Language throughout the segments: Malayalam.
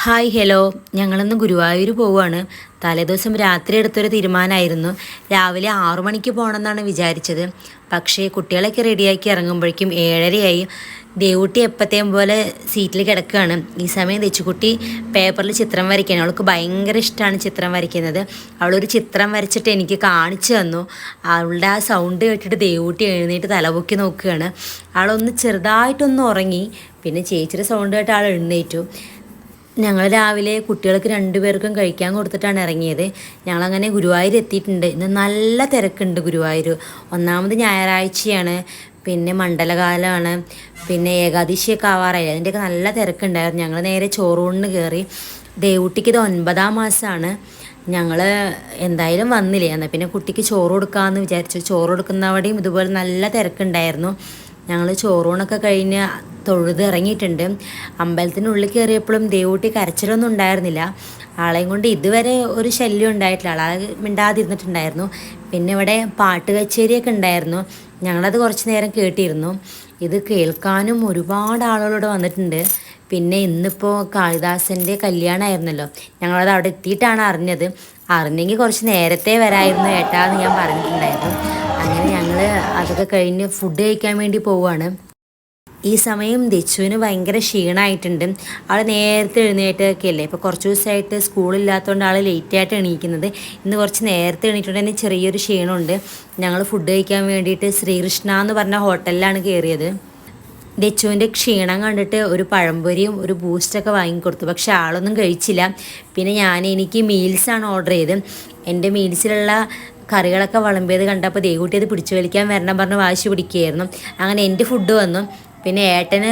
ഹായ് ഹലോ, ഞങ്ങളിന്ന് ഗുരുവായൂർ പോവുകയാണ്. തലേദിവസം രാത്രി എടുത്തൊരു തീരുമാനമായിരുന്നു. രാവിലെ 6 മണിക്ക് പോകണമെന്നാണ് വിചാരിച്ചത്. പക്ഷേ കുട്ടികളൊക്കെ റെഡിയാക്കി ഇറങ്ങുമ്പോഴേക്കും 7:30ആയി. ദേവൂട്ടി എപ്പോഴത്തേം പോലെ സീറ്റിൽ കിടക്കുകയാണ്. ഈ സമയം തെച്ചുകുട്ടി പേപ്പറിൽ ചിത്രം വരയ്ക്കുകയാണ്. അവൾക്ക് ഭയങ്കര ഇഷ്ടമാണ് ചിത്രം വരയ്ക്കുന്നത്. അവളൊരു ചിത്രം വരച്ചിട്ട് എനിക്ക് കാണിച്ചു തന്നു. അവളുടെ ആ സൗണ്ട് കേട്ടിട്ട് ദേവൂട്ടി എഴുന്നേറ്റ് തലപൊക്കി നോക്കുകയാണ്. ആളൊന്ന് ചെറുതായിട്ടൊന്ന് ഉറങ്ങി. പിന്നെ ചേച്ചിയുടെ സൗണ്ട് കേട്ട് ആൾ എഴുന്നേറ്റു. ഞങ്ങൾ രാവിലെ കുട്ടികൾക്ക് 2 പേർക്കും കഴിക്കാൻ കൊടുത്തിട്ടാണ് ഇറങ്ങിയത്. ഞങ്ങളങ്ങനെ ഗുരുവായൂർ എത്തിയിട്ടുണ്ട്. ഇന്ന് നല്ല തിരക്കുണ്ട് ഗുരുവായൂർ. ഒന്നാമത് ഞായറാഴ്ചയാണ്, പിന്നെ മണ്ഡലകാലമാണ്, പിന്നെ ഏകാദശിയൊക്കെ ആവാറായി. അതിൻ്റെയൊക്കെ നല്ല തിരക്കുണ്ടായിരുന്നു. ഞങ്ങൾ നേരെ ചോറൂണിന് കയറി. ദേവൂട്ടിക്ക് ഇത് 9ാം മാസമാണ്. ഞങ്ങൾ എന്തായാലും വന്നില്ലേ, എന്നാൽ പിന്നെ കുട്ടിക്ക് ചോറ് കൊടുക്കാമെന്ന് വിചാരിച്ചു. ചോറ് കൊടുക്കുന്നവിടെയും ഇതുപോലെ നല്ല തിരക്കുണ്ടായിരുന്നു. ഞങ്ങൾ ചോറൂണൊക്കെ കഴിഞ്ഞ് തൊഴുത് ഇറങ്ങിയിട്ടുണ്ട്. അമ്പലത്തിനുള്ളിൽ കയറിയപ്പോഴും ദേവൂട്ടി കരച്ചിലൊന്നും ഉണ്ടായിരുന്നില്ല. ആളെയും കൊണ്ട് ഇതുവരെ ഒരു ശല്യം ഉണ്ടായിട്ടില്ല. ആളെ മിണ്ടാതിരുന്നിട്ടുണ്ടായിരുന്നു. പിന്നെ ഇവിടെ പാട്ട് കച്ചേരിയൊക്കെ ഉണ്ടായിരുന്നു. ഞങ്ങളത് കുറച്ച് നേരം കേട്ടിരുന്നു. ഇത് കേൾക്കാനും ഒരുപാട് ആളുകളോട് വന്നിട്ടുണ്ട്. പിന്നെ ഇന്നിപ്പോൾ കാളിദാസൻ്റെ കല്യാണമായിരുന്നല്ലോ. ഞങ്ങളത് അവിടെ എത്തിയിട്ടാണ് അറിഞ്ഞത്. അറിഞ്ഞെങ്കിൽ കുറച്ച് നേരത്തെ വരായിരുന്നു ഏട്ടാ എന്ന് ഞാൻ പറഞ്ഞിട്ടുണ്ടായിരുന്നു. അങ്ങനെ ഞങ്ങൾ അതൊക്കെ കഴിഞ്ഞ് ഫുഡ് കഴിക്കാൻ വേണ്ടി പോവുകയാണ്. ഈ സമയം ദച്ചുവിന് ഭയങ്കര ക്ഷീണമായിട്ടുണ്ട്. ആൾ നേരത്തെ എഴുന്നേറ്റൊക്കെ അല്ലേ. ഇപ്പോൾ കുറച്ച് ദിവസമായിട്ട് സ്കൂളില്ലാത്തതുകൊണ്ട് ആൾ ലേറ്റായിട്ട് എണീക്കുന്നത്. ഇന്ന് കുറച്ച് നേരത്തെ എണീറ്റുണ്ടെങ്കിൽ ചെറിയൊരു ക്ഷീണമുണ്ട്. ഞങ്ങൾ ഫുഡ് കഴിക്കാൻ വേണ്ടിയിട്ട് ശ്രീകൃഷ്ണ എന്ന് പറഞ്ഞ ഹോട്ടലിലാണ് കയറിയത്. ദച്ചുവിൻ്റെ ക്ഷീണം കണ്ടിട്ട് ഒരു പഴംപൊരിയും ഒരു ബൂസ്റ്റൊക്കെ വാങ്ങിക്കൊടുത്തു. പക്ഷെ ആളൊന്നും കഴിച്ചില്ല. പിന്നെ എനിക്ക് മീൽസാണ് ഓർഡർ ചെയ്ത്. എൻ്റെ മീൽസിലുള്ള കറികളൊക്കെ വിളമ്പിയത് കണ്ടപ്പോൾ ദേവൂട്ടി അത് പിടിച്ചു വലിക്കാൻ വരണം പറഞ്ഞ് വാശി പിടിക്കുകയായിരുന്നു. അങ്ങനെ എൻ്റെ ഫുഡ് വന്നു. പിന്നെ ഏട്ടന്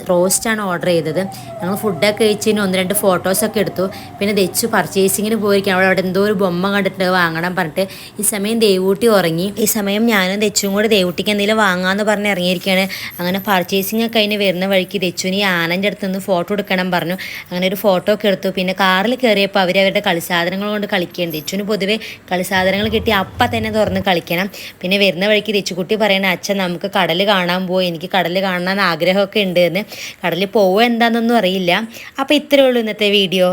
റോസ്റ്റാണ് ഓർഡർ ചെയ്തത്. ഞങ്ങൾ ഫുഡൊക്കെ കഴിച്ചതിന് 1-2 ഫോട്ടോസൊക്കെ എടുത്തു. പിന്നെ ദച്ചു പർച്ചേസിങ്ങിന് പോയിരിക്കണം. അവിടെ എന്തോ ഒരു ബൊമ്മ കണ്ടിട്ട് വാങ്ങണം പറഞ്ഞിട്ട്. ഈ സമയം ദേവൂട്ടി ഉറങ്ങി. ഈ സമയം ഞാനും ദച്ചും കൂടെ ദേവൂട്ടിക്ക് എന്തെങ്കിലും വാങ്ങാമെന്ന് പറഞ്ഞ് ഇറങ്ങിയിരിക്കുകയാണ്. അങ്ങനെ പർച്ചേസിങ് ഒക്കെ കഴിഞ്ഞ് വരുന്ന വഴിക്ക് ദച്ചുവിന് ഈ ആനൻ്റെ അടുത്ത് നിന്ന് ഫോട്ടോ എടുക്കണം പറഞ്ഞു. അങ്ങനെ ഒരു ഫോട്ടോ ഒക്കെ എടുത്തു. പിന്നെ കാറിൽ കയറിയപ്പോൾ അവരവരുടെ കളിസാധനങ്ങൾ കൊണ്ട് കളിക്കുകയാണ്. ദച്ചുവിന് പൊതുവേ കളിസാധനങ്ങൾ കിട്ടി അപ്പം തന്നെ തുറന്ന് കളിക്കണം. പിന്നെ വരുന്ന വഴിക്ക് ദച്ചുകുട്ടി പറയണ, അച്ഛൻ നമുക്ക് കടൽ കാണാൻ പോയി, എനിക്ക് കടൽ കാണാൻ ആഗ്രഹമൊക്കെ ഉണ്ട് എന്ന്. കടലിൽ പോവുക എന്താണെന്നൊന്നും അറിയില്ല. അപ്പോൾ ഇത്രയേ ഉള്ളൂ ഇന്നത്തെ വീഡിയോ.